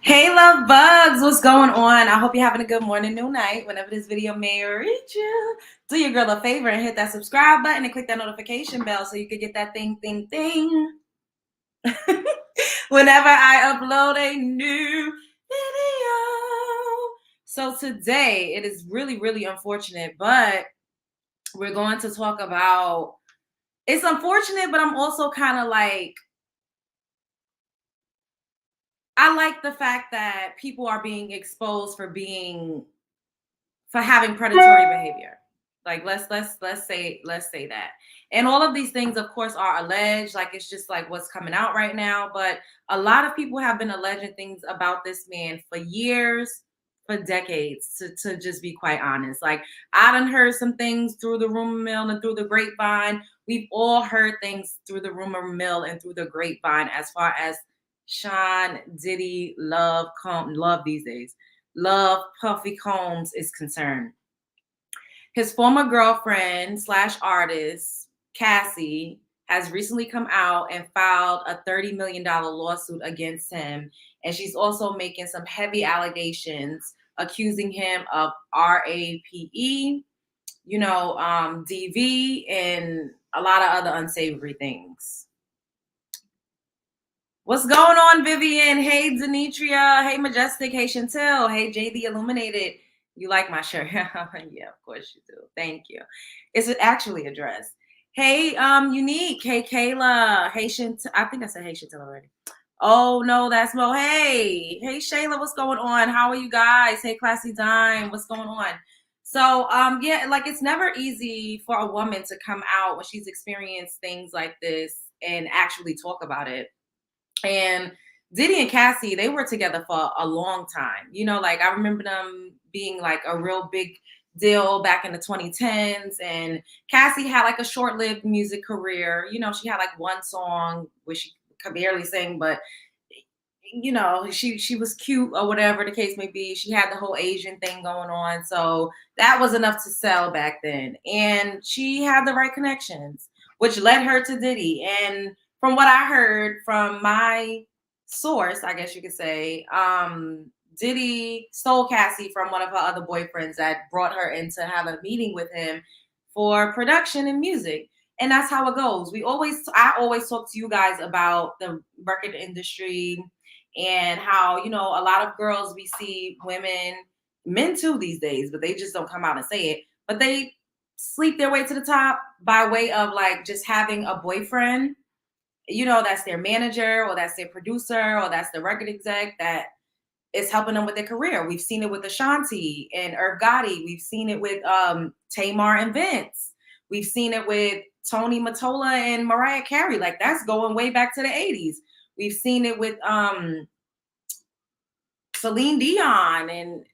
Hey, love bugs, what's going on? I hope you're having a good morning, noon, night, whenever this video may reach you. Do your girl a favor and hit that subscribe button and click that notification bell so you can get that thing whenever I upload a new video. So today, it is really, really unfortunate, but we're going to talk about, it's unfortunate, but I'm also kind of like, I like the fact that people are being exposed for having predatory behavior. Like let's say that. And all of these things, of course, are alleged. Like it's just like what's coming out right now. But a lot of people have been alleging things about this man for years, for decades, to just be quite honest. Like I done heard some things through the rumor mill and through the grapevine. We've all heard things through the rumor mill and through the grapevine as far as Sean Diddy love these days. Love Puffy Combs is concerned. His former girlfriend slash artist, Cassie, has recently come out and filed a $30 million lawsuit against him. And she's also making some heavy allegations accusing him of RAPE, DV, and a lot of other unsavory things. What's going on, Vivian? Hey, Denitria. Hey, Majestic. Hey, Chantel. Hey, Jay the Illuminated. You like my shirt? Yeah, of course you do. Thank you. It's actually a dress. Hey, Unique. Hey, Kayla. Hey, Chantel. I think I said hey, Chantel already. Oh, no, that's Mo. Hey, Shayla. What's going on? How are you guys? Hey, Classy Dime. What's going on? So, yeah, like it's never easy for a woman to come out when she's experienced things like this and actually talk about it. And Diddy and Cassie, they were together for a long time. Like I remember them being like a real big deal back in the 2010s. And Cassie had like a short-lived music career. She had like one song where she could barely sing, but she was cute or whatever the case may be. She had the whole Asian thing going on. So that was enough to sell back then. And she had the right connections, which led her to Diddy. And from what I heard from my source, I guess you could say, Diddy stole Cassie from one of her other boyfriends that brought her in to have a meeting with him for production and music. And that's how it goes. I always talk to you guys about the record industry and how, a lot of girls, we see women, men too these days, but they just don't come out and say it. But they sleep their way to the top by way of like just having a boyfriend, that's their manager or that's their producer or that's the record exec that is helping them with their career. We've seen it with Ashanti and Irv Gotti. We've seen it with Tamar and Vince. We've seen it with Tony Mottola and Mariah Carey. Like that's going way back to the 80s. We've seen it with Celine Dion and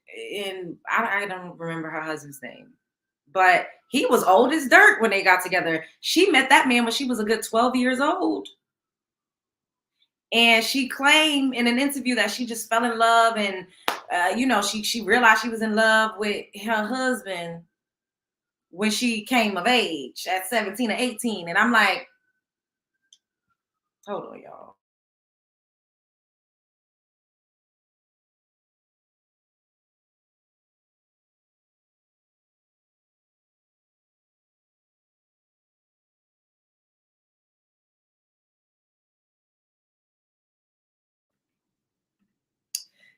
I don't remember her husband's name, but he was old as dirt when they got together. She met that man when she was a good 12 years old. And she claimed in an interview that she just fell in love and, she realized she was in love with her husband when she came of age at 17 or 18. And I'm like, hold on, y'all.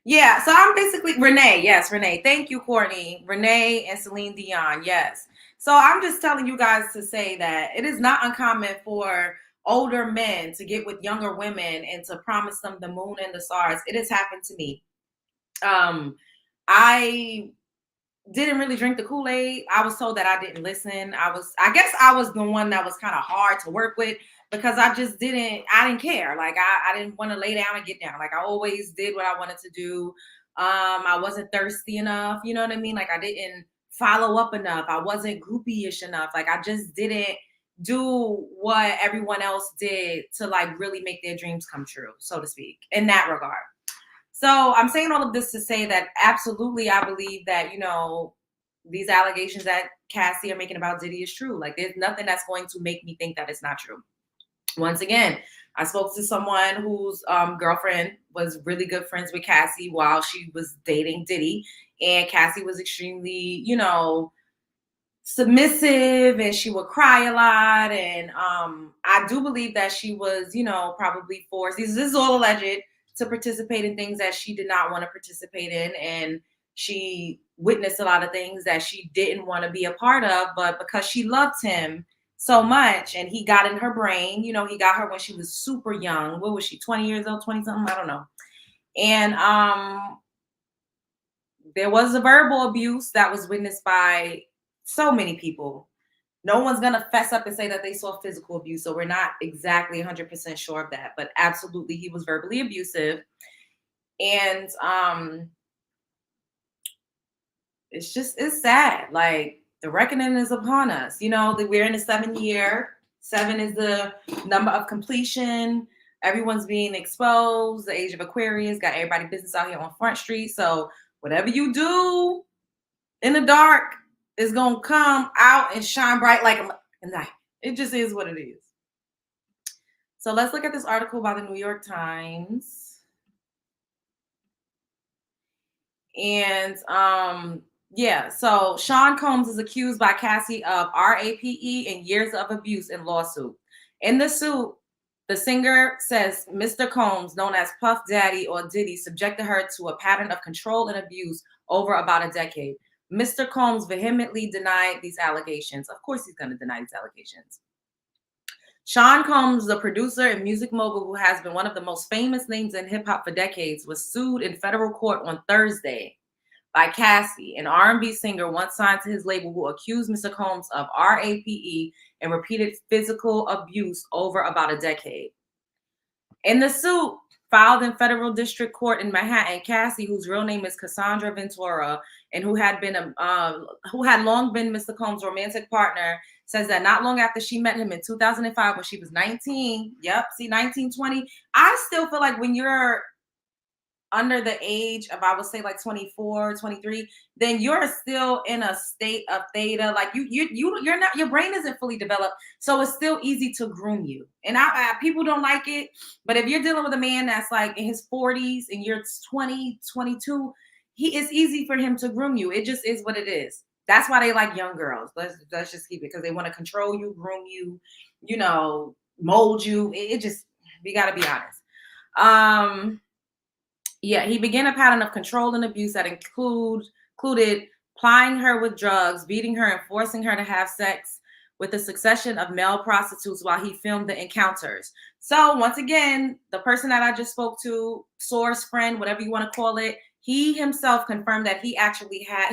Yeah, so I'm basically Renee. Yes, Renee. Thank you, Courtney. Renee and Celine Dion. Yes. So I'm just telling you guys to say that it is not uncommon for older men to get with younger women and to promise them the moon and the stars. It has happened to me. I didn't really drink the Kool-Aid. I was told that I didn't listen. I guess I was the one that was kind of hard to work with because I didn't care. Like I didn't want to lay down and get down. Like I always did what I wanted to do. I wasn't thirsty enough. You know what I mean? Like I didn't follow up enough. I wasn't groupie-ish enough. Like I just didn't do what everyone else did to like really make their dreams come true, so to speak, in that regard. So I'm saying all of this to say that absolutely I believe that, these allegations that Cassie are making about Diddy is true. Like there's nothing that's going to make me think that it's not true. Once again, I spoke to someone whose girlfriend was really good friends with Cassie while she was dating Diddy. And Cassie was extremely, submissive, and she would cry a lot. And I do believe that she was, probably forced. This is all alleged, to participate in things that she did not want to participate in. And she witnessed a lot of things that she didn't want to be a part of, but because she loved him so much and he got in her brain, he got her when she was super young. What was she, 20 years old, 20 something? I don't know. And there was a verbal abuse that was witnessed by so many people. No one's going to fess up and say that they saw physical abuse. So we're not exactly 100% sure of that, but absolutely he was verbally abusive. And it's sad. Like, the reckoning is upon us. That we're in the 7th year. 7 is the number of completion. Everyone's being exposed. The age of Aquarius got everybody business out here on Front Street. So whatever you do in the dark is going to come out and shine bright like a night. It just is what it is. So let's look at this article by the New York Times. And so Sean Combs is accused by Cassie of RAPE and years of abuse in lawsuit. In the suit, the singer says Mr. Combs, known as Puff Daddy or Diddy, subjected her to a pattern of control and abuse over about a decade. Mr. Combs vehemently denied these allegations. Of course he's going to deny these allegations. Sean Combs, the producer and music mogul who has been one of the most famous names in hip-hop for decades, was sued in federal court on Thursday by Cassie, an R&B singer once signed to his label, who accused Mr. Combs of RAPE and repeated physical abuse over about a decade. In the suit filed in federal district court in Manhattan, Cassie, whose real name is Cassandra Ventura, and who had long been Mr. Combs' romantic partner, says that not long after she met him in 2005, when she was 19, 19, 20, I still feel like when you're under the age of, I would say, like 24, 23, then you're still in a state of theta. Like you're not, your brain isn't fully developed. So it's still easy to groom you. And people don't like it. But if you're dealing with a man that's like in his 40s and you're 20, 22, it's easy for him to groom you. It just is what it is. That's why they like young girls. Let's just keep it, because they want to control you, groom you, mold you. We got to be honest. He began a pattern of control and abuse that included plying her with drugs, beating her, and forcing her to have sex with a succession of male prostitutes while he filmed the encounters. So once again, the person that I just spoke to, source, friend, whatever you want to call it, he himself confirmed that he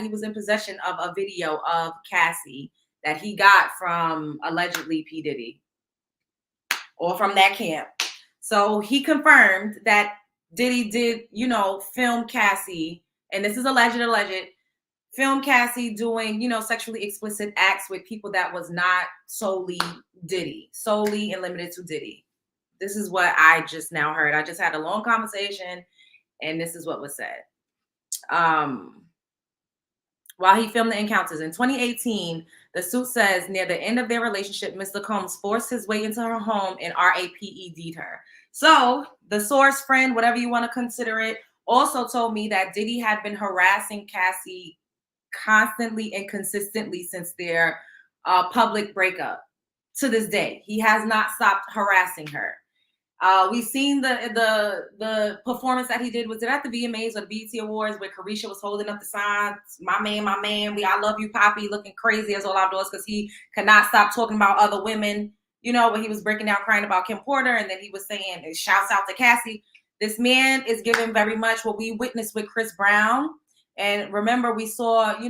was in possession of a video of Cassie that he got from allegedly P. Diddy, or from that camp. So he confirmed that Diddy did, film Cassie, and this is alleged, film Cassie doing, sexually explicit acts with people that was not solely Diddy, solely and limited to Diddy. This is what I just now heard. I just had a long conversation, and this is what was said. While he filmed the encounters in 2018, the suit says near the end of their relationship, Mr. Combs forced his way into her home and RAPED'd her. So the source, friend, whatever you want to consider it, also told me that Diddy had been harassing Cassie constantly and consistently since their public breakup to this day. He has not stopped harassing her. We've seen the performance that he did. Was it at the VMAs or the BET Awards, where Carisha was holding up the signs, my man, I love you, Poppy, looking crazy as all outdoors because he could not stop talking about other women, when he was breaking down crying about Kim Porter, and then he was saying, shouts out to Cassie. This man is giving very much what we witnessed with Chris Brown. And remember, we saw, what's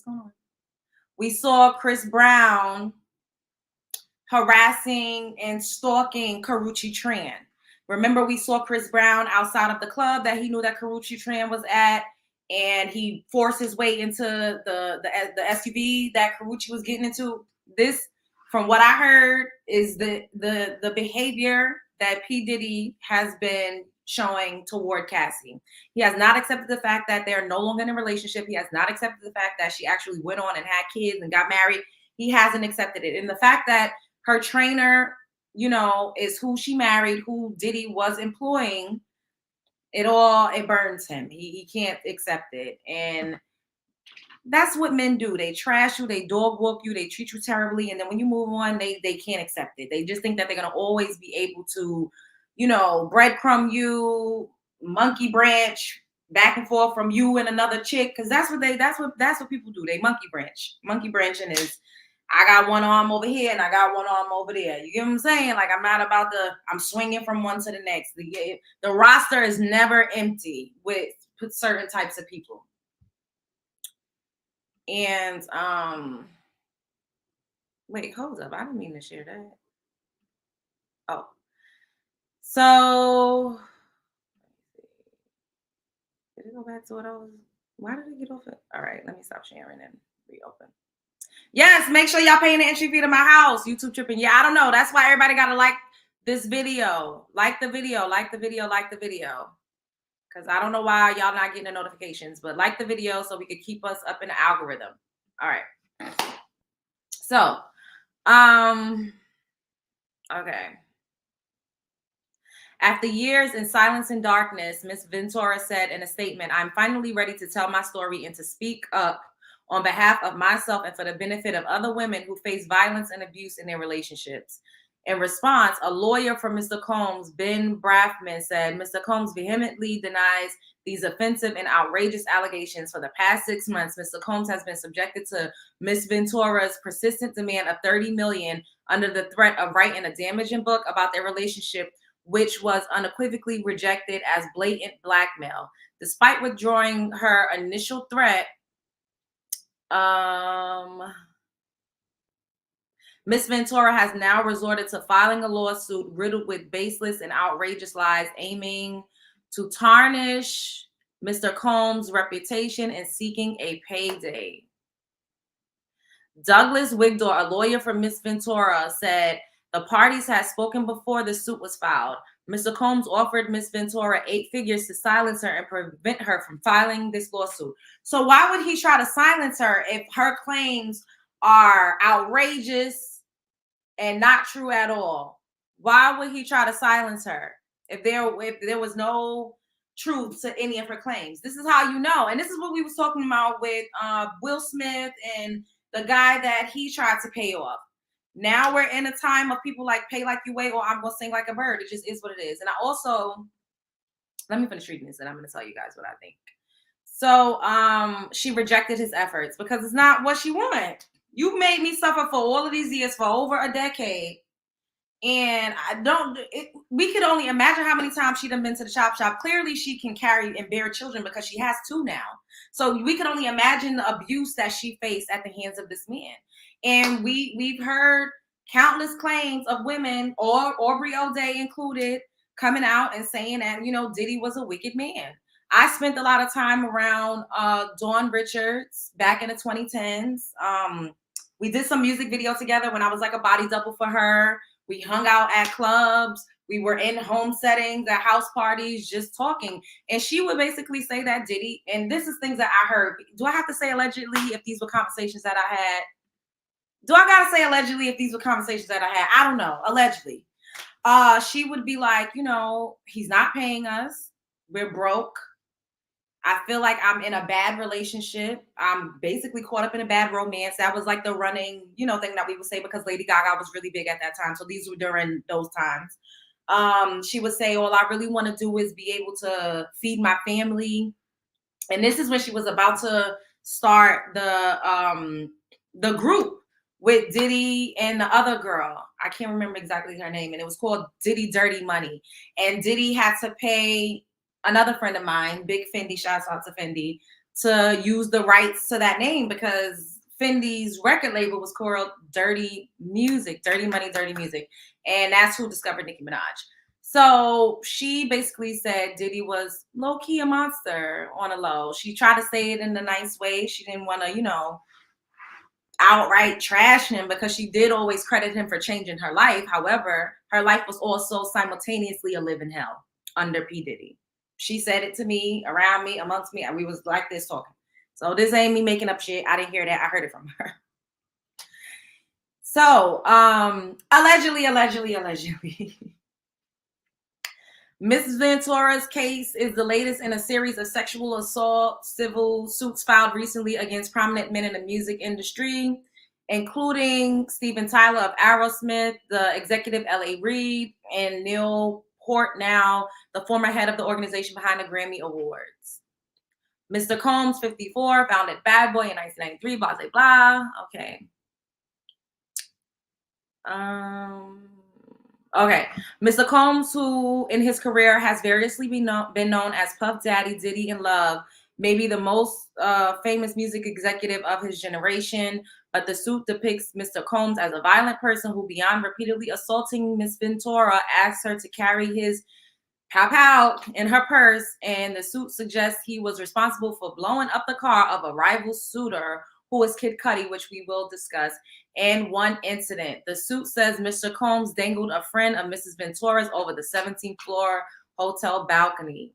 going on? We saw Chris Brown harassing and stalking Karrueche Tran. Remember, we saw Chris Brown outside of the club that he knew that Karrueche Tran was at, and he forced his way into the SUV that Karrueche was getting into. This, from what I heard, is the behavior that P. Diddy has been showing toward Cassie. He has not accepted the fact that they're no longer in a relationship. He has not accepted the fact that she actually went on and had kids and got married. He hasn't accepted it. And the fact that Her trainer, you know, is who she married, who Diddy was employing. It burns him. He can't accept it. And that's what men do. They trash you, they dog walk you, they treat you terribly, and then when you move on, they can't accept it. They just think that they're gonna always be able to, you know, breadcrumb you, monkey branch back and forth from you and another chick, because that's what people do. They monkey branch. Monkey branching is, I got one arm over here and I got one arm over there. You get what I'm saying? Like, I'm swinging from one to the next. The roster is never empty with certain types of people. And wait, hold up. I didn't mean to share that. Oh. So did it go back to what I was? Why did it get off it? All right, let me stop sharing and reopen. Yes, make sure y'all paying the entry fee to my house. YouTube tripping. Yeah, I don't know. That's why everybody gotta like this video. Like the video, like the video, like the video. Because I don't know why y'all not getting the notifications, but like the video so we could keep us up in the algorithm. All right. So, okay. After years in silence and darkness, Miss Ventura said in a statement, "I'm finally ready to tell my story and to speak up on behalf of myself and for the benefit of other women who face violence and abuse in their relationships." In response, a lawyer for Mr. Combs, Ben Brafman, said Mr. Combs vehemently denies these offensive and outrageous allegations. For the past 6 months, Mr. Combs has been subjected to Miss Ventura's persistent demand of $30 million under the threat of writing a damaging book about their relationship, which was unequivocally rejected as blatant blackmail. Despite withdrawing her initial threat, Miss Ventura has now resorted to filing a lawsuit riddled with baseless and outrageous lies aiming to tarnish Mr. Combs' reputation and seeking a payday. Douglas Wigdor, a lawyer for Miss Ventura, said the parties had spoken before the suit was filed. Mr. Combs offered Miss Ventura 8 figures to silence her and prevent her from filing this lawsuit. So why would he try to silence her if her claims are outrageous and not true at all? Why would he try to silence her if there was no truth to any of her claims? This is how you know. And this is what we was talking about with Will Smith and the guy that he tried to pay off. Now we're in a time of people like pay like you weigh or I'm gonna sing like a bird. It just is what it is. And I also, let me finish reading this and I'm gonna tell you guys what I think. So she rejected his efforts because it's not what she wanted. You made me suffer for all of these years, for over a decade. And we could only imagine how many times she'd have been to the chop shop. Clearly she can carry and bear children because she has 2 now. So we could only imagine the abuse that she faced at the hands of this man. And we've heard countless claims of women, or Aubrey O'Day included, coming out and saying that, you know, Diddy was a wicked man. I spent a lot of time around Dawn Richards back in the 2010s. We did some music video together when I was like a body double for her. We hung out at clubs. We were in home settings, at house parties, just talking. And she would basically say that Diddy, and this is things that I heard. Do I have to say allegedly if these were conversations that I had? Do I gotta say allegedly if these were conversations that I had? I don't know. Allegedly. She would be like, you know, he's not paying us. We're broke. I feel like I'm in a bad relationship. I'm basically caught up in a bad romance. That was like the running, you know, thing that we would say because Lady Gaga was really big at that time. So these were during those times. She would say, all I really want to do is be able to feed my family. And this is when she was about to start the group with Diddy and the other girl. I can't remember exactly her name. And it was called Diddy Dirty Money. And Diddy had to pay another friend of mine, Big Fendi, shouts out to Fendi, to use the rights to that name because Fendi's record label was called Dirty Music, Dirty Money, Dirty Music. And that's who discovered Nicki Minaj. So she basically said Diddy was low-key a monster on a low. She tried to say it in a nice way. She didn't want to, you know, outright trash him because she did always credit him for changing her life. However, her life was also simultaneously a living hell under P. Diddy. She said it to me, around me, amongst me, and we was like this talking. So this ain't me making up shit. I didn't hear that. I heard it from her. So, allegedly. Ms. Ventura's case is the latest in a series of sexual assault civil suits filed recently against prominent men in the music industry, including Steven Tyler of Aerosmith, the executive L.A. Reid, and Neil Portnow, the former head of the organization behind the Grammy Awards. Mr. Combs, 54, founded Bad Boy in 1993, blah, blah, blah. Okay. Okay. Mr. Combs, who in his career has variously been known as Puff Daddy, Diddy, and Love, may be the most famous music executive of his generation, but the suit depicts Mr. Combs as a violent person who, beyond repeatedly assaulting Miss Ventura, asked her to carry his pow in her purse, and the suit suggests he was responsible for blowing up the car of a rival suitor who is Kid Cudi, which we will discuss, and one incident. The suit says Mr. Combs dangled a friend of Mrs. Ventura's over the 17th floor hotel balcony.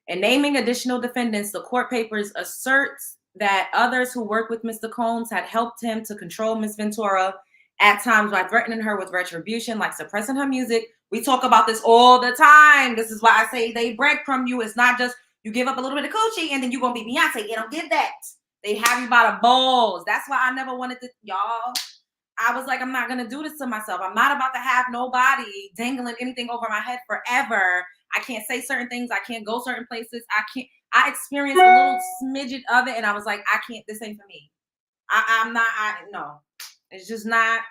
And naming additional defendants, the court papers asserts that others who worked with Mr. Combs had helped him to control Miss Ventura at times by threatening her with retribution, like suppressing her music. We talk about this all the time. This is why I say they breadcrumb you. It's not just you give up a little bit of coochie and then you're going to be Beyonce. You don't give that. They have you by the balls. That's why I never wanted to, y'all. I was like, I'm not going to do this to myself. I'm not about to have nobody dangling anything over my head forever. I can't say certain things. I can't go certain places. I experienced a little smidget of it and I was like, I can't, this ain't for me. No. It's just not,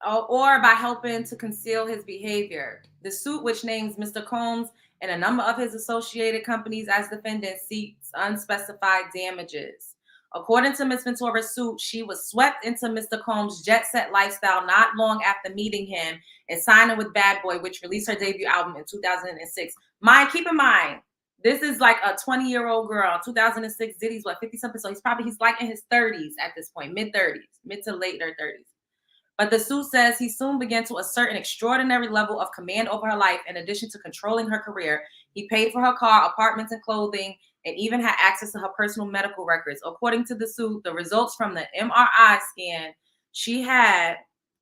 or by helping to conceal his behavior. The suit, which names Mr. Combs and a number of his associated companies as defendants, seeks unspecified damages. According to Ms. Ventura's suit, she was swept into Mr. Combs' jet-set lifestyle not long after meeting him and signing with Bad Boy, which released her debut album in 2006. Keep in mind, this is like a 20-year-old girl. 2006, Diddy's what, 50-something? So he's like in his 30s at this point, mid-30s, mid to later 30s. But the suit says he soon began to assert an extraordinary level of command over her life. In addition to controlling her career, he paid for her car, apartments, and clothing, and even had access to her personal medical records. According to the suit, the results from the MRI scan she had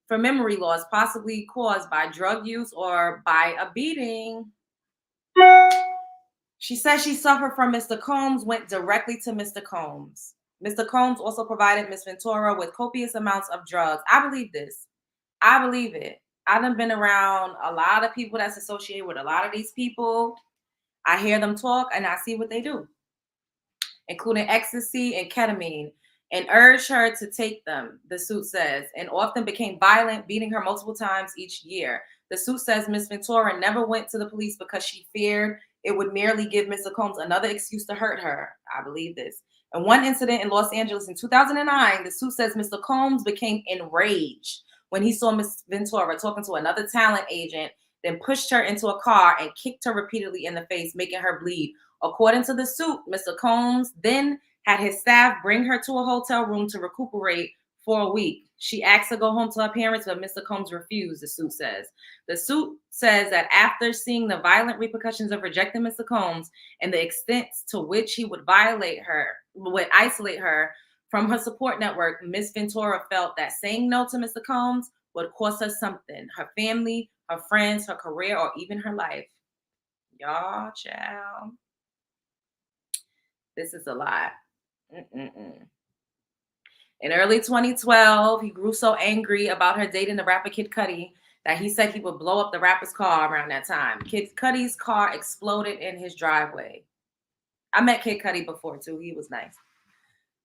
for memory loss, possibly caused by drug use or by a beating, she says she suffered from Mr. Combs, went directly to Mr. Combs. Mr. Combs also provided Miss Ventura with copious amounts of drugs. I believe this. I believe it. I done been around a lot of people that's associated with a lot of these people. I hear them talk and I see what they do, including ecstasy and ketamine, and urged her to take them, the suit says, and often became violent, beating her multiple times each year. The suit says Miss Ventura never went to the police because she feared it would merely give Mr. Combs another excuse to hurt her. I believe this. In one incident in Los Angeles in 2009, the suit says Mr. Combs became enraged when he saw Miss Ventura talking to another talent agent, then pushed her into a car and kicked her repeatedly in the face, making her bleed. According to the suit, Mr. Combs then had his staff bring her to a hotel room to recuperate for a week. She asked to go home to her parents, but Mr. Combs refused, the suit says. The suit says that after seeing the violent repercussions of rejecting Mr. Combs and the extent to which he would isolate her from her support network, Miss Ventura felt that saying no to Mr. Combs would cost her something: her family, her friends, her career, or even her life. Y'all, child. This is a lot. In early 2012, he grew so angry about her dating the rapper Kid Cudi that he said he would blow up the rapper's car around that time. Kid Cudi's car exploded in his driveway. I met Kid Cudi before, too. He was nice.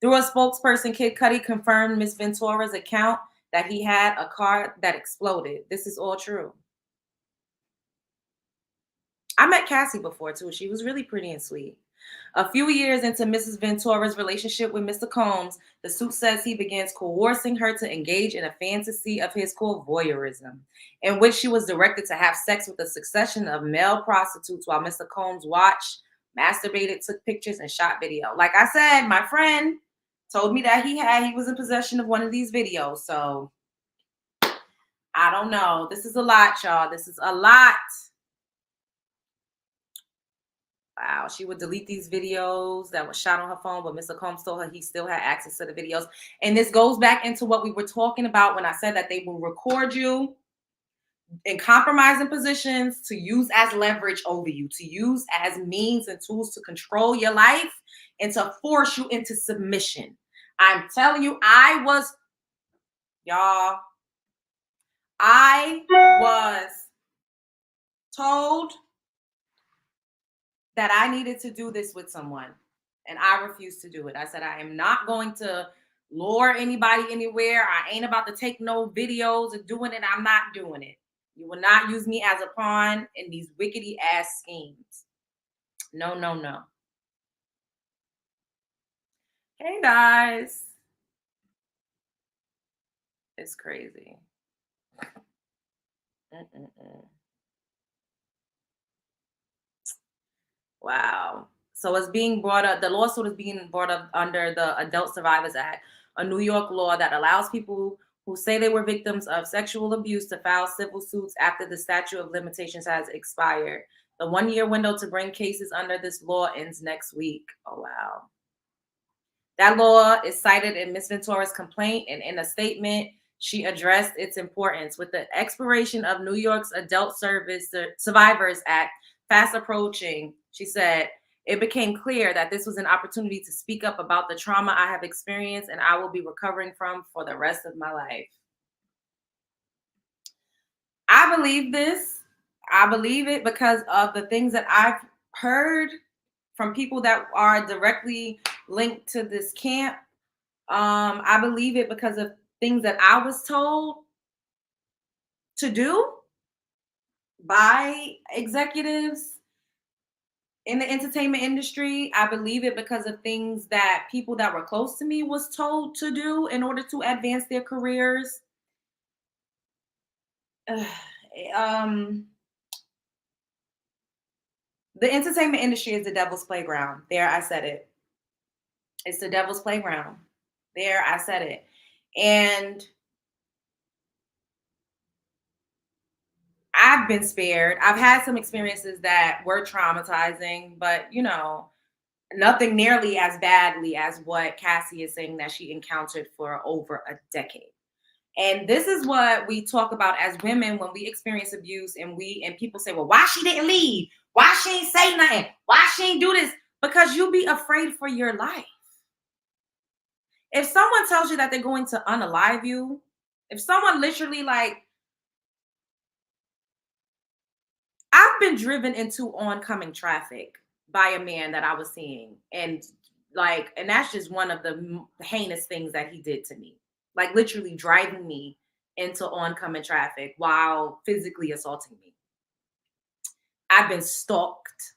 Through a spokesperson, Kid Cudi confirmed Miss Ventura's account that he had a car that exploded. This is all true. I met Cassie before, too. She was really pretty and sweet. A few years into Mrs. Ventura's relationship with Mr. Combs, the suit says he begins coercing her to engage in a fantasy of his called voyeurism, in which she was directed to have sex with a succession of male prostitutes while Mr. Combs watched, masturbated, took pictures, and shot video. Like I said, my friend told me that he was in possession of one of these videos. So I don't know. This is a lot, y'all. This is a lot. Wow, she would delete these videos that were shot on her phone, but Mr. Combs told her he still had access to the videos. And this goes back into what we were talking about when I said that they will record you in compromising positions to use as leverage over you, to use as means and tools to control your life and to force you into submission. I'm telling you, y'all, I was told that I needed to do this with someone, and I refused to do it. I said, I am not going to lure anybody anywhere. I ain't about to take no videos of doing it. I'm not doing it. You will not use me as a pawn in these wickedy ass schemes. No, no, no. Hey guys. It's crazy. Mm-mm-mm. Wow. So it's being brought up, the lawsuit is being brought up under the Adult Survivors Act, a New York law that allows people who say they were victims of sexual abuse to file civil suits after the statute of limitations has expired. The 1-year window to bring cases under this law ends next week. Oh, wow. That law is cited in Ms. Ventura's complaint, and in a statement, she addressed its importance. With the expiration of New York's Adult Survivors Act fast approaching, she said, it became clear that this was an opportunity to speak up about the trauma I have experienced and I will be recovering from for the rest of my life. I believe this. I believe it because of the things that I've heard from people that are directly linked to this camp. I believe it because of things that I was told to do by executives in the entertainment industry. I believe it because of things that people that were close to me was told to do in order to advance their careers. Um, the entertainment industry is the devil's playground. There, I said it. It's the devil's playground. There, I said it. And I've been spared. I've had some experiences that were traumatizing, but nothing nearly as badly as what Cassie is saying that she encountered for over a decade. And this is what we talk about as women when we experience abuse, and people say, well, why she didn't leave? Why she ain't say nothing? Why she ain't do this? Because you be afraid for your life. If someone tells you that they're going to unalive you, if someone literally I've been driven into oncoming traffic by a man that I was seeing, and that's just one of the heinous things that he did to me. Like literally driving me into oncoming traffic while physically assaulting me. I've been stalked.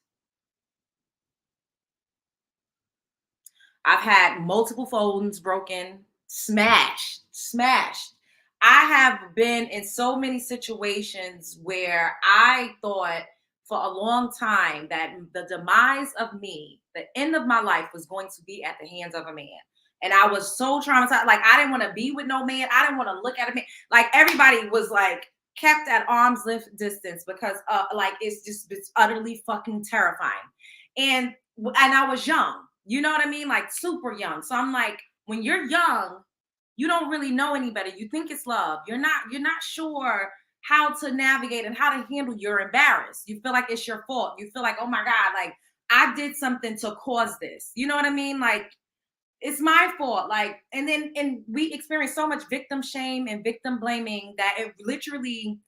I've had multiple phones broken, smashed. I have been in so many situations where I thought for a long time that the demise of me, the end of my life, was going to be at the hands of a man. And I was so traumatized. Like, I didn't want to be with no man. I didn't want to look at a man. Like, everybody was like kept at arm's length distance because it's utterly fucking terrifying. And I was young. You know what I mean? Like super young. So I'm like, when you're young, you don't really know any better. You think it's love. You're not sure how to navigate and how to handle. You're embarrassed. You feel like it's your fault. You feel like, oh my God, like I did something to cause this. You know what I mean? Like it's my fault. Like, and we experience so much victim shame and victim blaming that it literally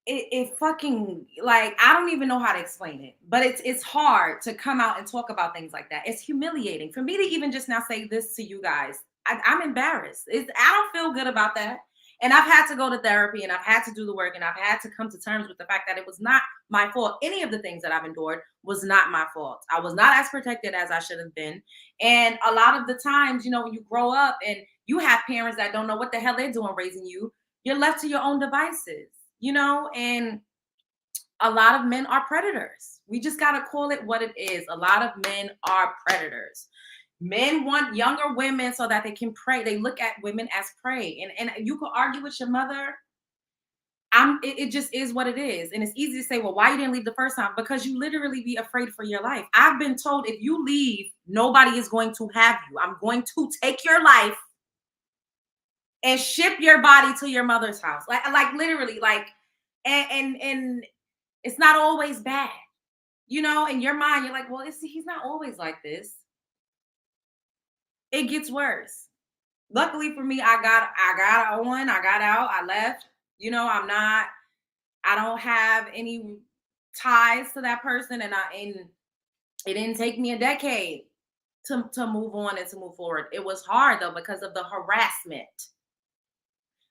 it fucking, like, I don't even know how to explain it, but it's hard to come out and talk about things like that. It's humiliating for me to even just now say this to you guys. I'm embarrassed. I don't feel good about that. And I've had to go to therapy, and I've had to do the work, and I've had to come to terms with the fact that it was not my fault. Any of the things that I've endured was not my fault. I was not as protected as I should have been. And a lot of the times, when you grow up and you have parents that don't know what the hell they're doing raising you, you're left to your own devices. And a lot of men are predators. We just got to call it what it is. A lot of men are predators. Men want younger women so that they can prey. They look at women as prey. And you could argue with your mother. it just is what it is. And it's easy to say, well, why you didn't leave the first time? Because you literally be afraid for your life. I've been told if you leave, nobody is going to have you. I'm going to take your life and ship your body to your mother's house. Like literally, like, and it's not always bad. You know, in your mind, you're like, well, he's not always like this. It gets worse. Luckily for me, I got on, I got out, I left. You know, I don't have any ties to that person, and it didn't take me a decade to move on and to move forward. It was hard though because of the harassment.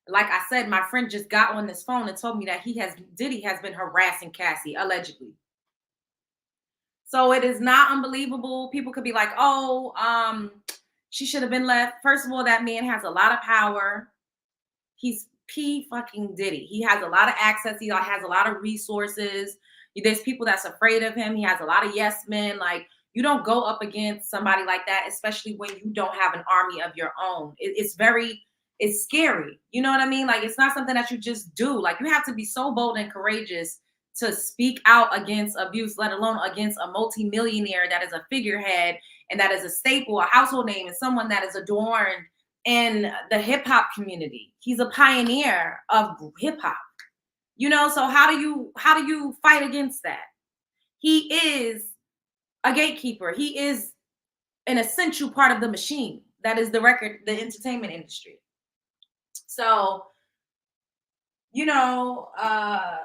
Like I said, my friend just got on this phone and told me that Diddy has been harassing Cassie allegedly. So it is not unbelievable. People could be like, oh, she should have been left. First of all, that man has a lot of power. He's P fucking Diddy. He has a lot of access. He has a lot of resources. There's people that's afraid of him. He has a lot of yes men. Like, you don't go up against somebody like that, especially when you don't have an army of your own. It's scary. You know what I mean? Like, it's not something that you just do. Like, you have to be so bold and courageous to speak out against abuse, let alone against a multimillionaire that is a figurehead and that is a staple, a household name, and someone that is adorned in the hip hop community. He's a pioneer of hip hop. You know, so how do you fight against that? He is a gatekeeper. He is an essential part of the machine that is the entertainment industry. So, you know, I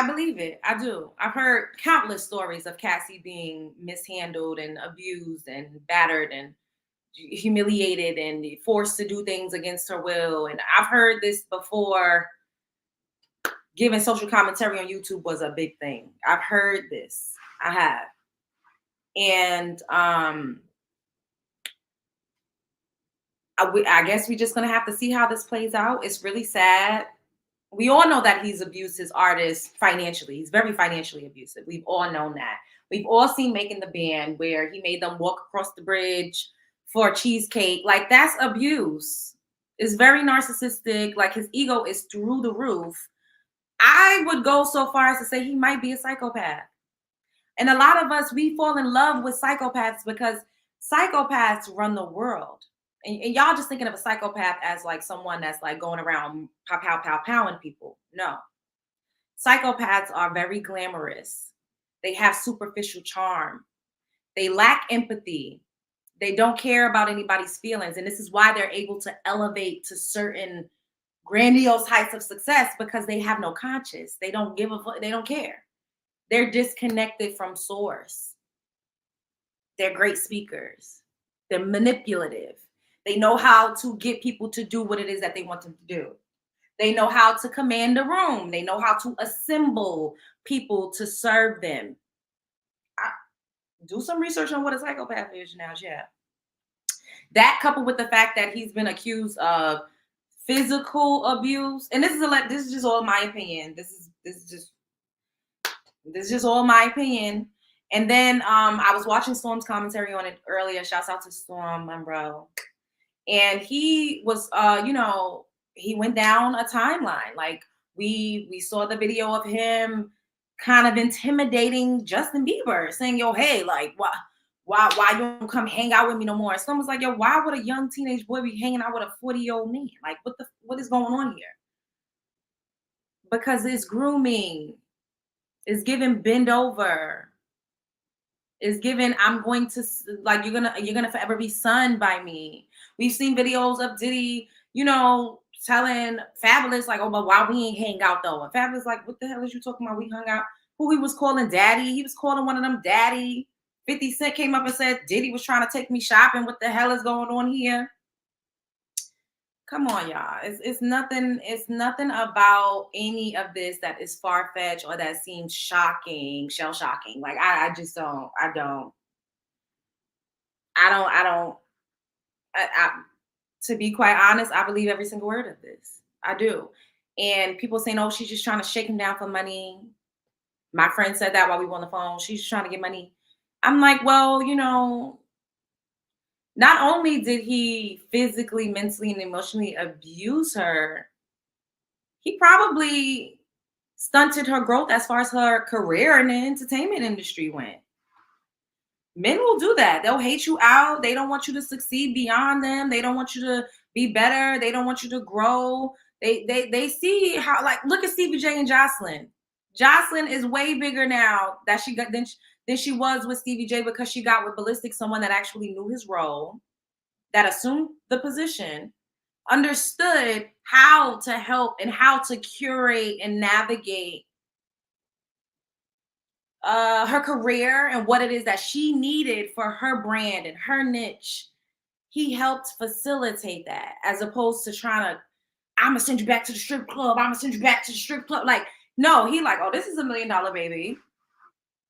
believe it. I do. I've heard countless stories of Cassie being mishandled and abused and battered and humiliated and forced to do things against her will. And I've heard this before. Giving social commentary on YouTube was a big thing. I've heard this. I have. And I guess we're just going to have to see how this plays out. It's really sad. We all know that he's abused his artists financially. He's very financially abusive. We've all known that. We've all seen Making the Band where he made them walk across the bridge for a cheesecake. Like, that's abuse. It's very narcissistic. Like, his ego is through the roof. I would go so far as to say he might be a psychopath. And a lot of us, we fall in love with psychopaths because psychopaths run the world. And y'all just thinking of a psychopath as like someone that's like going around powing people. No. Psychopaths are very glamorous. They have superficial charm. They lack empathy. They don't care about anybody's feelings. And this is why they're able to elevate to certain grandiose heights of success, because they have no conscience. They don't give a fuck. They don't care. They're disconnected from source. They're great speakers. They're manipulative. They know how to get people to do what it is that they want them to do. They know how to command a room. They know how to assemble people to serve them. Do some research on what a psychopath is now, yeah. That coupled with the fact that he's been accused of physical abuse, and this is just all my opinion. This is just all my opinion. And then I was watching Storm's commentary on it earlier. Shouts out to Storm, my bro. And he was, he went down a timeline. Like we saw the video of him kind of intimidating Justin Bieber, saying, "Yo, hey, like, why you don't come hang out with me no more?" And someone's like, "Yo, why would a young teenage boy be hanging out with a 40-year-old man? Like, what is going on here?" Because it's grooming. It's giving bend over. It's given, I'm going to, like, you're gonna forever be sunned by me. We've seen videos of Diddy, telling Fabulous, like, "Oh, but why we ain't hang out though?" And Fabulous like, "What the hell is you talking about? We hung out." Who he was calling daddy? He was calling one of them daddy. 50 Cent came up and said Diddy was trying to take me shopping. What the hell is going on here? Come on, y'all. It's nothing about any of this that is far-fetched or that seems shocking, shell-shocking. Like, I just don't. To be quite honest, I believe every single word of this. I do. And people saying, "Oh, she's just trying to shake him down for money." My friend said that while we were on the phone. She's just trying to get money. I'm like, well, not only did he physically, mentally, and emotionally abuse her, he probably stunted her growth as far as her career in the entertainment industry went. Men will do that. They'll hate you out. They don't want you to succeed beyond them. They don't want you to be better. They don't want you to grow. They see how, like, look at Stevie J and Jocelyn. Jocelyn is way bigger now that she got than she was with Stevie J, because she got with Ballistic, someone that actually knew his role, that assumed the position, understood how to help and how to curate and navigate her career and what it is that she needed for her brand and her niche. He helped facilitate that, as opposed to trying to, I'm gonna send you back to the strip club. I'm gonna send you back to the strip club. Like, no, he like, oh, this is $1 million baby.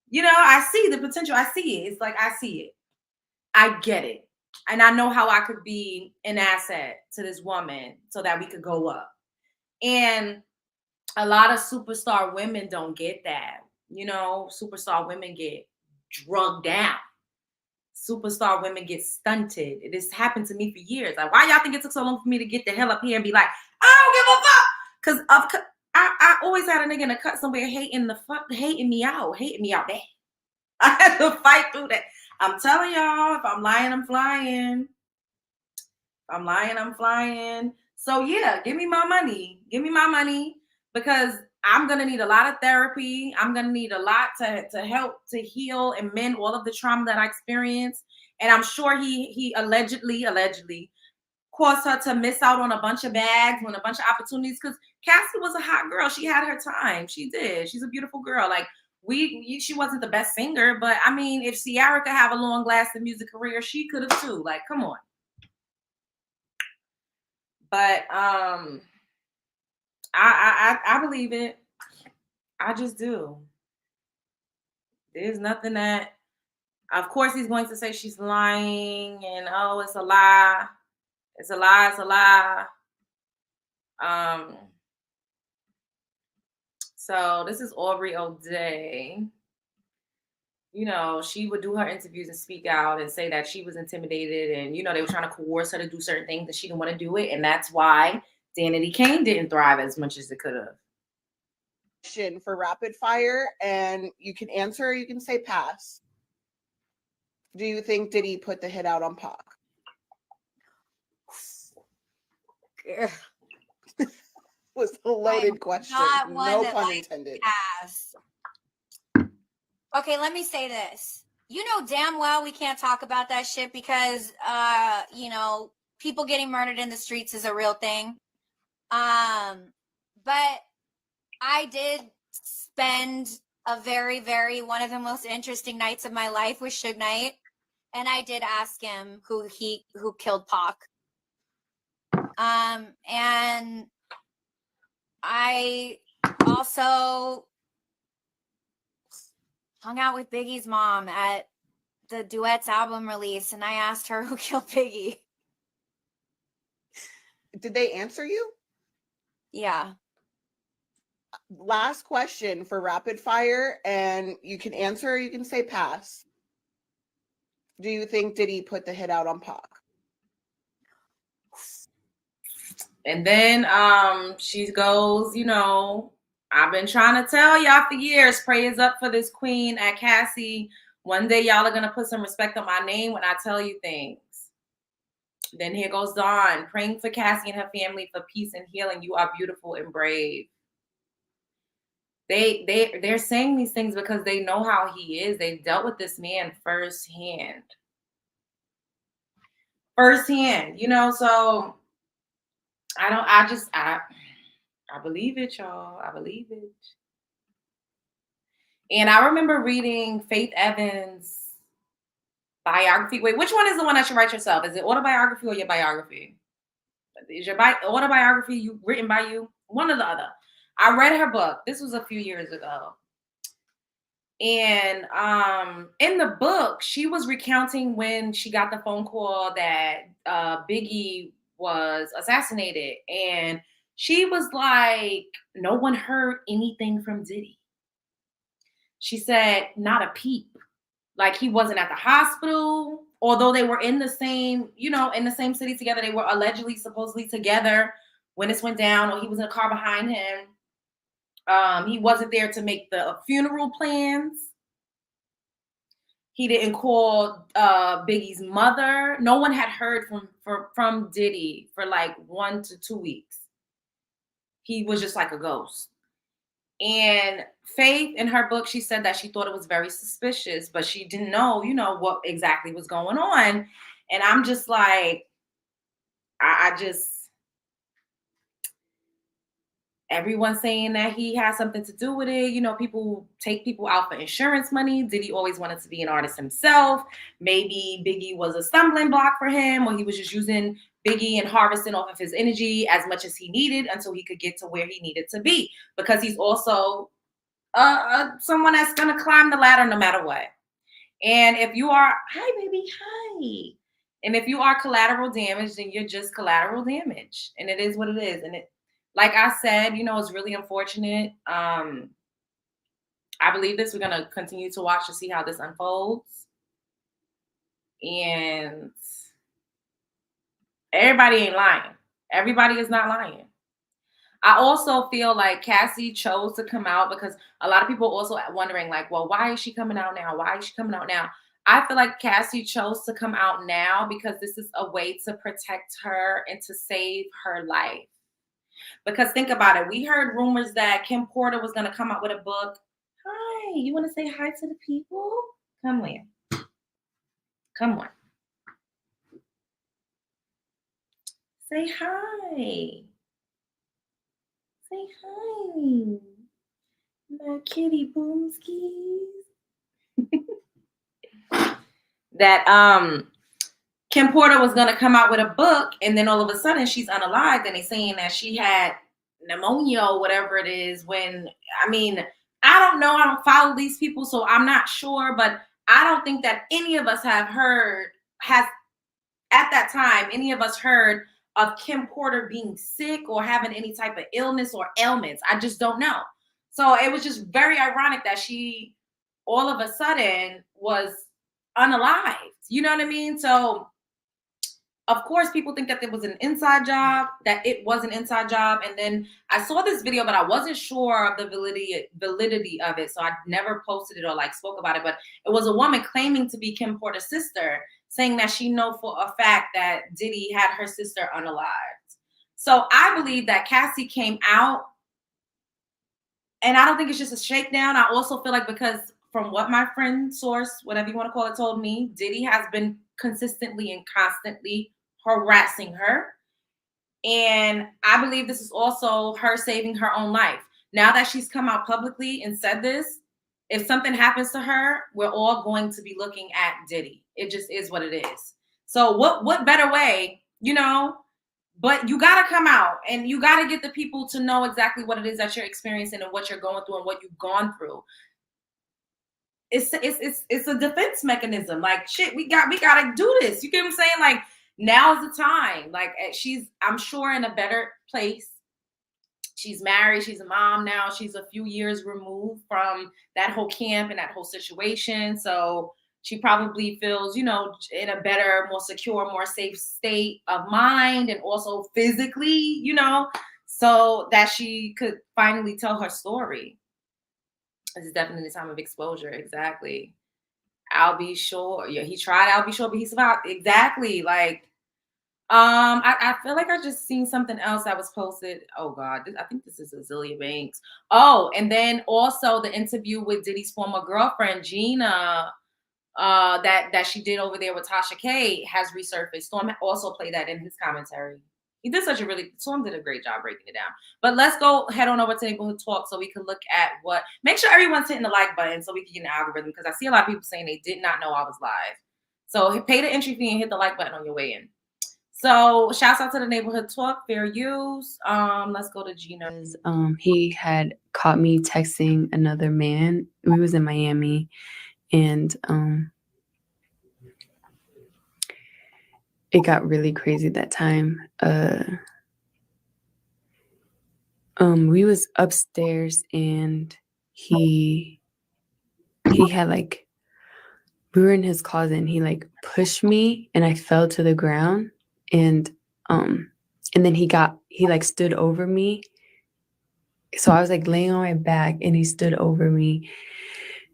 You know, I see the potential. I see it. It's like, I see it. I get it. And I know how I could be an asset to this woman so that we could go up. And a lot of superstar women don't get that. You know, superstar women get drugged down. Superstar women get stunted. This happened to me for years. Like, why y'all think it took so long for me to get the hell up here and be like, I don't give a fuck? Because I always had a nigga in a cut somewhere hating me out bad. I had to fight through that. I'm telling y'all, if I'm lying, I'm flying. If I'm lying, I'm flying. So yeah, give me my money. Give me my money, because I'm gonna need a lot of therapy. I'm gonna need a lot to help to heal and mend all of the trauma that I experienced. And I'm sure he allegedly caused her to miss out on a bunch of bags, on a bunch of opportunities. Because Cassie was a hot girl. She had her time. She did. She's a beautiful girl. Like, she wasn't the best singer, but I mean, if Ciara could have a long lasting music career, she could have too. Like, come on. But I believe it. I just do. There's nothing that, of course, he's going to say she's lying and, oh, it's a lie. It's a lie. It's a lie. So this is Aubrey O'Day. You know, she would do her interviews and speak out and say that she was intimidated, and, you know, they were trying to coerce her to do certain things and she didn't want to do it. And that's why Danity Kane didn't thrive as much as it could have. For rapid fire, and you can answer or you can say pass. Do you think Diddy put the hit out on Pac? Was a loaded question. No pun intended. Pass. Okay, let me say this. You know damn well we can't talk about that shit because, you know, people getting murdered in the streets is a real thing. But I did spend a very, very, one of the most interesting nights of my life with Suge Knight. And I did ask him who killed Pac. And I also hung out with Biggie's mom at the Duets album release, and I asked her who killed Biggie. Did they answer you? Yeah. Last question for rapid fire, and you can answer or you can say pass. Do you think Diddy put the hit out on Pac? And then she goes, you know, I've been trying to tell y'all for years, prayers up for this queen at Cassie. One day y'all are going to put some respect on my name when I tell you things. Then here goes Dawn, praying for Cassie and her family for peace and healing. You are beautiful and brave. They're saying these things because they know how he is. They dealt with this man firsthand, you know, so I believe it, y'all. I believe it. And I remember reading Faith Evans' biography. Wait, which one is the one that you write yourself? Is it autobiography or your biography? Is your autobiography written by you? One or the other. I read her book. This was a few years ago. And in the book, she was recounting when she got the phone call that Biggie was assassinated. And she was like, no one heard anything from Diddy. She said, not a peep. Like, he wasn't at the hospital, although they were in the same, you know, in the same city together. They were allegedly, supposedly together when this went down, or he was in a car behind him. He wasn't there to make the funeral plans. He didn't call Biggie's mother. No one had heard from Diddy for like 1 to 2 weeks. He was just like a ghost. And Faith, in her book, she said that she thought it was very suspicious, but she didn't know, what exactly was going on. And I'm just like, I just, everyone's saying that he has something to do with it. People take people out for insurance money. Diddy always wanted to be an artist himself. Maybe Biggie was a stumbling block for him, or he was just using Biggie and harvesting off of his energy as much as he needed until he could get to where he needed to be. Because he's also someone that's going to climb the ladder no matter what. And if you are, hi, baby, hi. And if you are collateral damage, then you're just collateral damage. And it is what it is. And like I said, it's really unfortunate. I believe this. We're going to continue to watch to see how this unfolds. And everybody ain't lying. Everybody is not lying. I also feel like Cassie chose to come out because a lot of people also wondering, like, well, why is she coming out now? Why is she coming out now? I feel like Cassie chose to come out now because this is a way to protect her and to save her life. Because think about it. We heard rumors that Kim Porter was going to come out with a book. Hi, you want to say hi to the people? Come here. Come on. Say hi. Say hi. My kitty boomskis. That Kim Porter was going to come out with a book, and then all of a sudden she's unalived, and they're saying that she had pneumonia or whatever it is. When, I don't know. I don't follow these people, so I'm not sure, but I don't think that any of us at that time, any of us heard of Kim Porter being sick or having any type of illness or ailments. I just don't know. So it was just very ironic that she all of a sudden was unalived. You know what I mean? So of course people think that it was an inside job, that it was an inside job. And then I saw this video, but I wasn't sure of the validity of it. So I never posted it or like spoke about it, but it was a woman claiming to be Kim Porter's sister, saying that she know for a fact that Diddy had her sister unalived. So I believe that Cassie came out, and I don't think it's just a shakedown. I also feel like, because from what my friend source, whatever you want to call it, told me, Diddy has been consistently and constantly harassing her. And I believe this is also her saving her own life. Now that she's come out publicly and said this, if something happens to her, we're all going to be looking at Diddy. It just is what it is. So what better way, but you got to come out and you got to get the people to know exactly what it is that you're experiencing and what you're going through and what you've gone through. It's a defense mechanism. Like, shit, we got to do this. You get what I'm saying? Like, now is the time. Like, I'm sure, in a better place. She's married. She's a mom now. She's a few years removed from that whole camp and that whole situation. So she probably feels, in a better, more secure, more safe state of mind, and also physically, so that she could finally tell her story. This is definitely the time of exposure. Exactly. I'll be sure. Yeah, he tried. I'll be sure, but he survived. Exactly. Like, I feel like I just seen something else that was posted. Oh God, I think this is Azealia Banks. Oh, and then also the interview with Diddy's former girlfriend Gina, that she did over there with Tasha K has resurfaced. Storm also played that in his commentary. Storm did a great job breaking it down. But let's go head on over to Neighborhood Talk so we can look at make sure everyone's hitting the like button so we can get an algorithm, because I see a lot of people saying they did not know I was live. So pay the entry fee and hit the like button on your way in. So shouts out to the Neighborhood Talk, fair use. Let's go to Gina. He had caught me texting another man. We was in Miami, and it got really crazy that time. We was upstairs, and he had like, we were in his closet, and he like pushed me, and I fell to the ground, and and then he like stood over me. So I was like laying on my back, and he stood over me,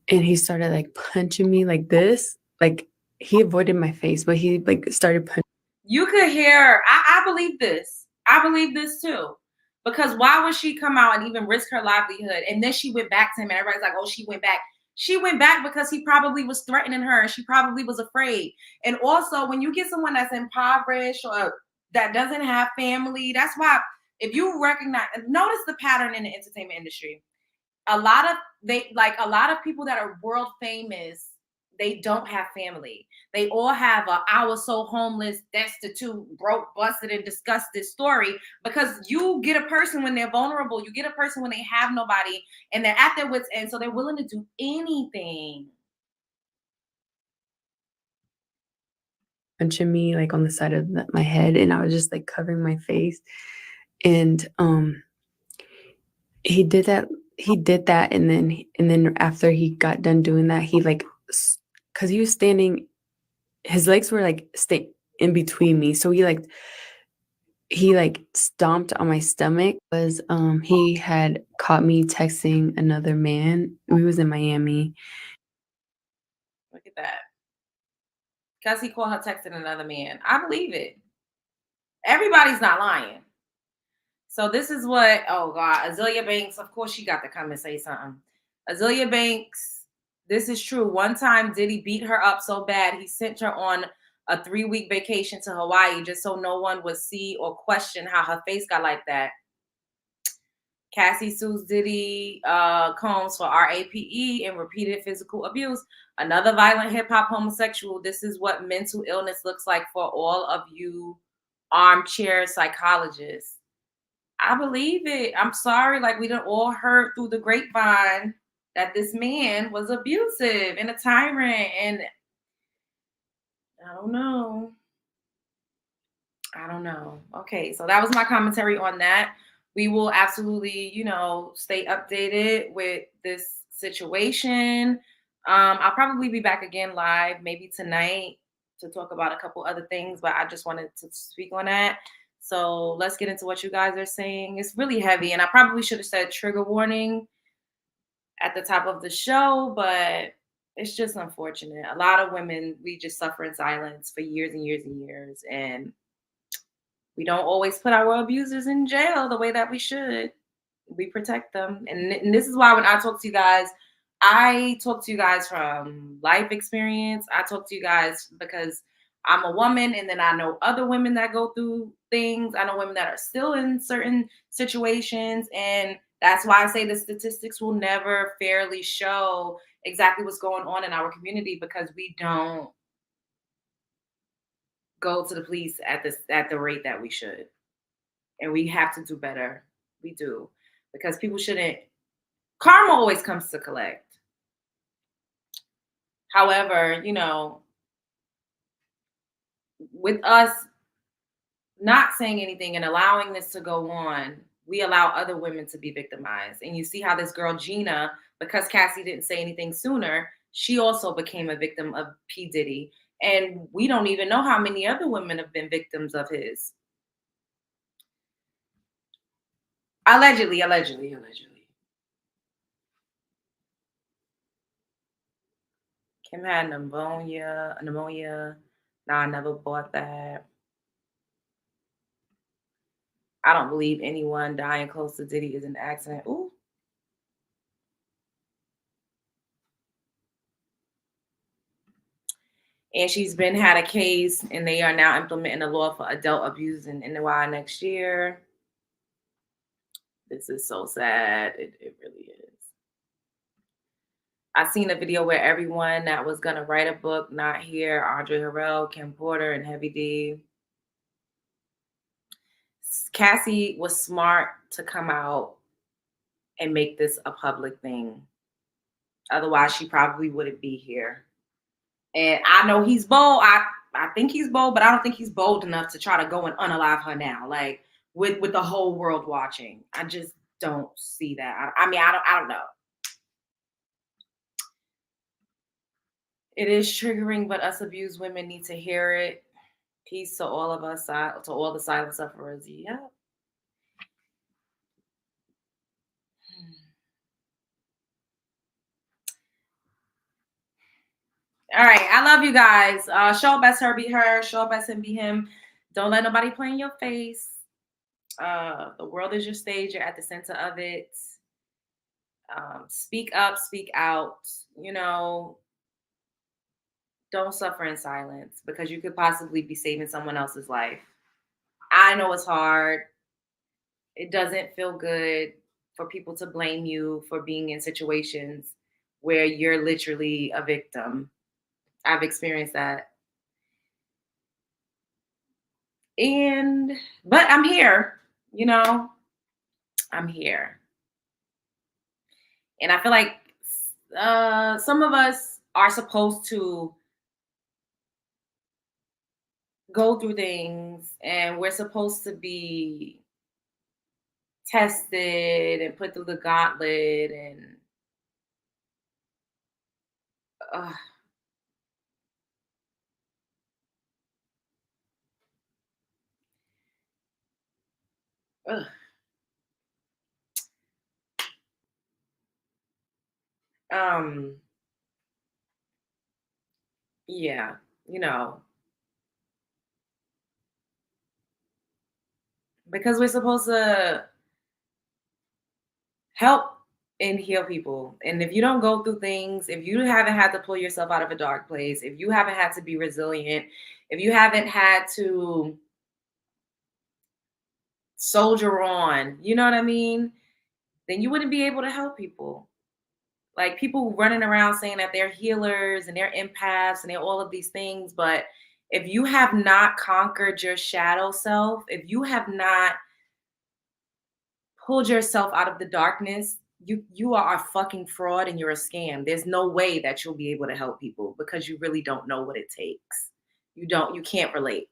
and he started like punching me like this. Like he avoided my face, but he like started punching. You could hear, I believe this. I believe this too. Because why would she come out and even risk her livelihood? And then she went back to him, and everybody's like, oh, she went back. She went back because he probably was threatening her, and she probably was afraid. And also, when you get someone that's impoverished or that doesn't have family, that's why, if you notice the pattern in the entertainment industry. A lot of people that are world famous, they don't have family. They all have I was so homeless, destitute, broke, busted, and disgusted story, because you get a person when they're vulnerable, you get a person when they have nobody, and they're at their wits' end, so they're willing to do anything. Punching me like on the side of my head, and I was just like covering my face. And he did that, and then after he got done doing that, he like, because he was standing, his legs were like stay in between me, so he stomped on my stomach. He had caught me texting another man. We was in Miami. Look at that. Cassie called her texting another man. I believe it. Everybody's not lying. So this is what, oh God, Azealia Banks, of course she got to come and say something. Azealia Banks, this is true. One time Diddy beat her up so bad, he sent her on a 3-week vacation to Hawaii just so no one would see or question how her face got like that. Cassie sues Diddy Combs for RAPE and repeated physical abuse. Another violent hip-hop homosexual. This is what mental illness looks like for all of you armchair psychologists. I believe it. I'm sorry. Like, we done all heard through the grapevine that this man was abusive and a tyrant. And I don't know. Okay, so that was my commentary on that. We will absolutely, stay updated with this situation. I'll probably be back again live maybe tonight to talk about a couple other things, but I just wanted to speak on that. So let's get into what you guys are saying. It's really heavy, and I probably should have said trigger warning at the top of the show, but it's just unfortunate. A lot of women, we just suffer in silence for years and years and years, and we don't always put our abusers in jail the way that we should. We protect them. And this is why when I talk to you guys, I talk to you guys from life experience. I talk to you guys because I'm a woman, and then I know other women that go through things. I know women that are still in certain situations. And that's why I say the statistics will never fairly show exactly what's going on in our community, because we don't go to the police at the rate that we should. And we have to do better. We do. Because people shouldn't. Karma always comes to collect. However, with us not saying anything and allowing this to go on, we allow other women to be victimized. And you see how this girl Gina, because Cassie didn't say anything sooner, she also became a victim of P. Diddy. And we don't even know how many other women have been victims of his. Allegedly. Kim had pneumonia. No, I never bought that. I don't believe anyone dying close to Diddy is an accident. Ooh. And she's had a case, and they are now implementing a law for adult abuse in NY next year. This is so sad. It really is. I seen a video where everyone that was gonna write a book not here: Andre Harrell, Kim Porter, and Heavy D. Cassie was smart to come out and make this a public thing. Otherwise, she probably wouldn't be here. And I know he's bold. I think he's bold, but I don't think he's bold enough to try to go and unalive her now, like with the whole world watching. I just don't see that. I don't know. It is triggering, but us abused women need to hear it. Peace to all of us, to all the silent sufferers. Yep. All right. I love you guys. Show up as her, be her. Show up as him, be him. Don't let nobody play in your face. The world is your stage. You're at the center of it. Speak up, speak out. You know, don't suffer in silence because you could possibly be saving someone else's life. I know it's hard. It doesn't feel good for people to blame you for being in situations where you're literally a victim. I've experienced that. But I'm here, you know, I'm here. And I feel like some of us are supposed to go through things and we're supposed to be tested and put through the gauntlet and ugh. Yeah, you know, because we're supposed to help and heal people. And if you don't go through things, if you haven't had to pull yourself out of a dark place, if you haven't had to be resilient, if you haven't had to soldier on, you know what I mean? Then you wouldn't be able to help people. Like people running around saying that they're healers and they're empaths and they're all of these things. But if you have not conquered your shadow self, if you have not pulled yourself out of the darkness, you are a fucking fraud and you're a scam. There's no way that you'll be able to help people because you really don't know what it takes. You can't relate.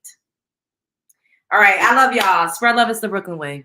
All right, I love y'all. Spread love is the Brooklyn way.